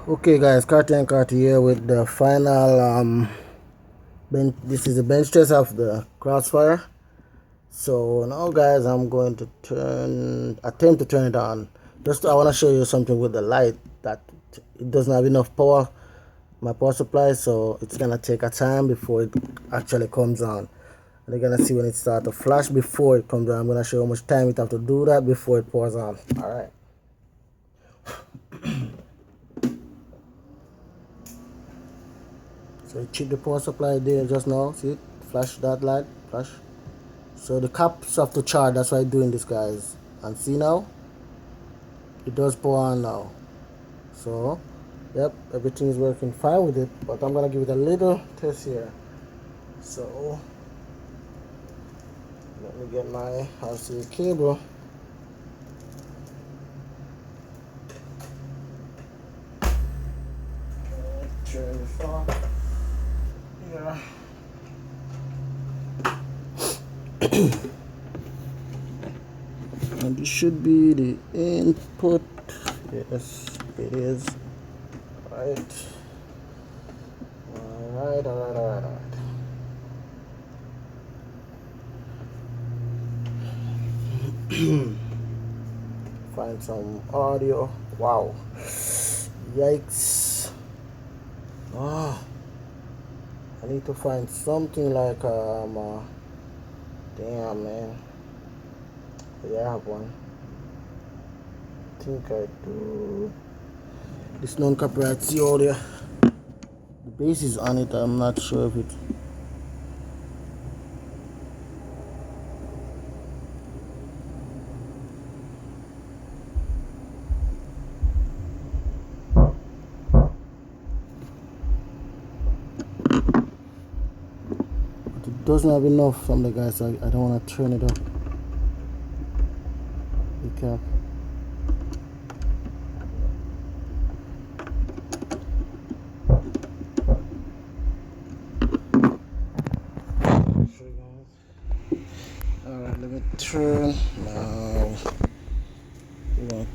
Okay guys, CARTY&CARTY here with the final this is the bench test of the CROSSFIRE. So now guys, I'm going to attempt to turn it on. I want to show you something with the light, that it doesn't have enough power, my power supply, so it's gonna take a time before it actually comes on. And you're gonna see when it starts to flash before it comes on. I'm gonna show you how much time it have to do that before it pours on. Alright. So you check the power supply there just now. See it? Flash that light. Flash. So the caps have to charge. That's why I'm doing this, guys. And see now? It does pour on now. So, yep, everything is working fine with it. But I'm going to give it a little test here. So, let me get my RCA cable. Turn this off. Yeah. And this should be the input. Yes, it is. Alright. Alright. Find some audio. Wow. Yikes. Oh, I need to find something like damn man. Yeah, I have one. I think I do. This non-copyright C audio. The bass is on it. I'm not sure if it. But it doesn't have enough from the guys, so I don't want to turn it up. The cap. Alright, let me turn now. What?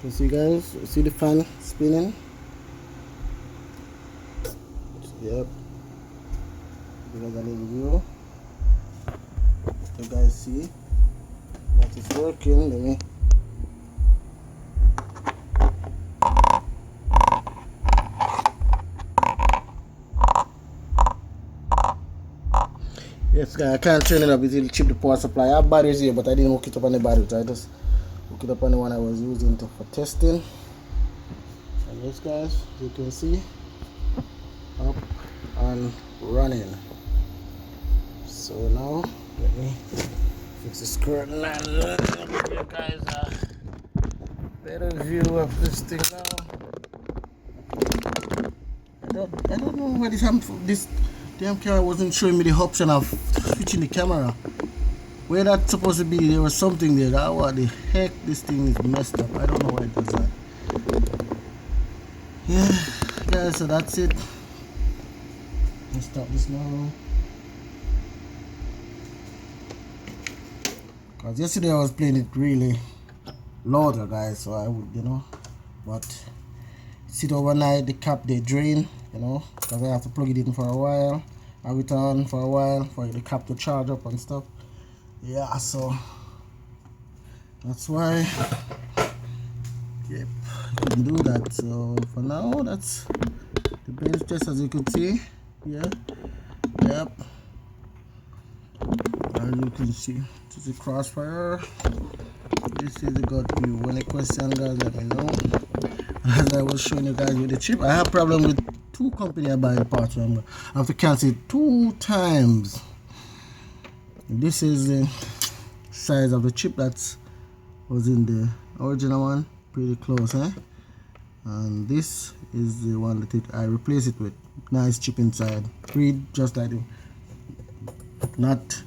You see, guys? See the fan spinning? Yep. Because I need a view. You guys see that is working. Let me. Yes, guys, I can't turn it up. It'll chip the power supply. I have batteries here, but I didn't hook it up on the batteries. I just hook it up on the one I was using for testing. And yes, guys, as you can see, up and running. So now, let me fix the curtain and give you guys a better view of this thing now. I don't know why this damn camera wasn't showing me the option of switching the camera. Where that's supposed to be, there was something there. What the heck, this thing is messed up. I don't know why it does that. Yeah, guys, so that's it. Let's stop this now. Because yesterday I was playing it really louder, guys, so I would, but sit overnight, the cap they drain, because I have to plug it in for a while, have it on for a while for the cap to charge up and stuff. Yeah, so that's why, yep, I can do that. So for now, that's the bench test, as you can see. Yeah, yep, as you can see, this is the CROSSFIRE. This is the good view. Any question, guys, let me know. As I was showing you guys with the chip, I have problem with two companies I buy the parts from. I have to cancel it 2 times. This is the size of the chip that was in the original one, pretty close, eh? And this is the one that I replaced it with. Nice chip inside, read just like it. Not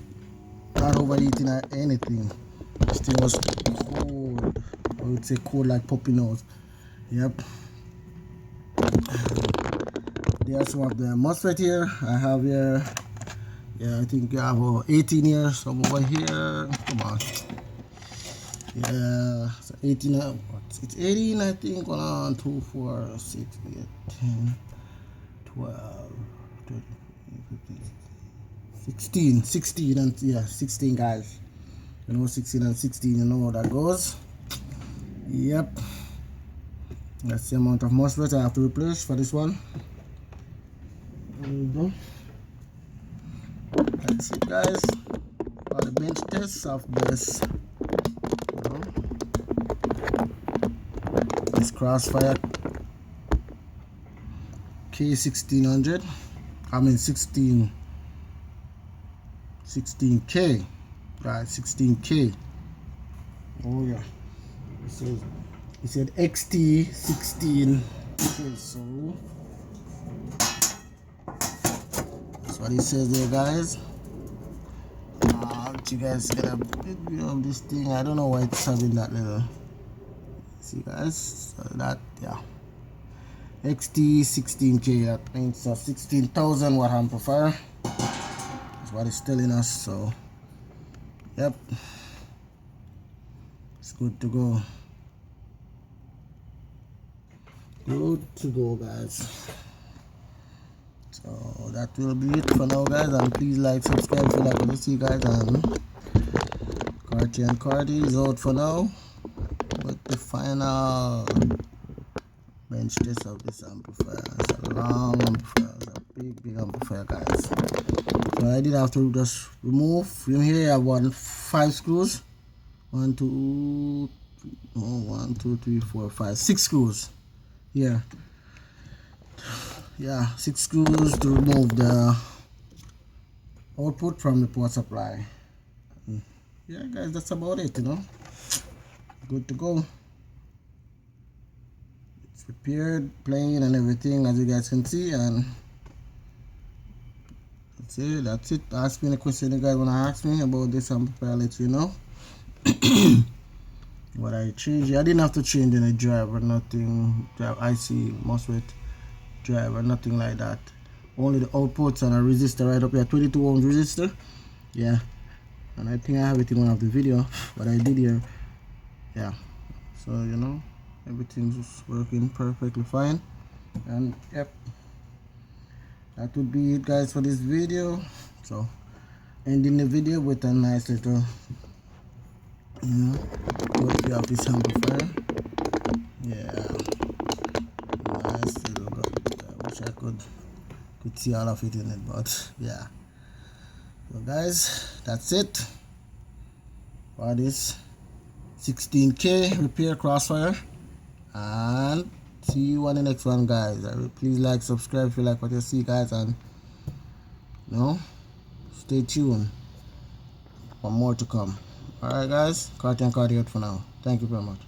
overheating or anything. This thing was cold. I would say cold like puppy nose. Yep. There's some of the MOSFET here. I have here. Yeah, I think I have 18 here. Some over here. Come on. Yeah, so 18, it's 18, I think. 1 on 2, 4, 6, 8, 10, 12, 13, 15, 16, and yeah, 16 guys. You know, 16 and 16, you know how that goes. Yep. That's the amount of MOSFET I have to replace for this one. There we go. That's it, guys. For the bench tests of this, you know, this Crossfire K1600. I mean 16K. Right, 16K. Oh yeah. It said XT16. Okay, so that's what it says there, guys. You guys get a big view of this thing. I don't know why it's having that little. See, guys, so that, yeah, XT16K. That means a 16,000 watt amplifier. That's what it's telling us. So, yep, it's good to go. Good to go, guys. So that will be it for now, guys, and please like, subscribe if you like what you see, guys. And CARTY&CARTY is out for now, but the final bench test of this amplifier, it's a long amplifier, it's a big amplifier, guys. So I did have to just remove from here. I have 5 screws, 1 2 3 4 5 6 screws here. Yeah, 6 screws to remove the output from the power supply. Yeah, guys, that's about it, you know. Good to go. It's repaired, playing, and everything, as you guys can see. And that's it. Ask me any question you guys want to ask me about this amplifier, I'll let you know. What I changed, I didn't have to change any driver, nothing, IC, MOSFET driver, nothing like that. Only the outputs and a resistor right up here, 22 ohm resistor. Yeah, and I think I have it in one of the video what I did here. Yeah, so you know, everything's working perfectly fine. And yep, that would be it, guys, for this video. So ending the video with a nice little, you know, copy of this amplifier. Yeah, nice little go. I wish I could see all of it in it, but yeah. So guys, that's it for this 16K repair Crossfire, and see you on the next one, guys. Please like, subscribe if you like what you see, guys, and you know, stay tuned for more to come. Alright, guys, CARTY&CARTY out for now. Thank you very much.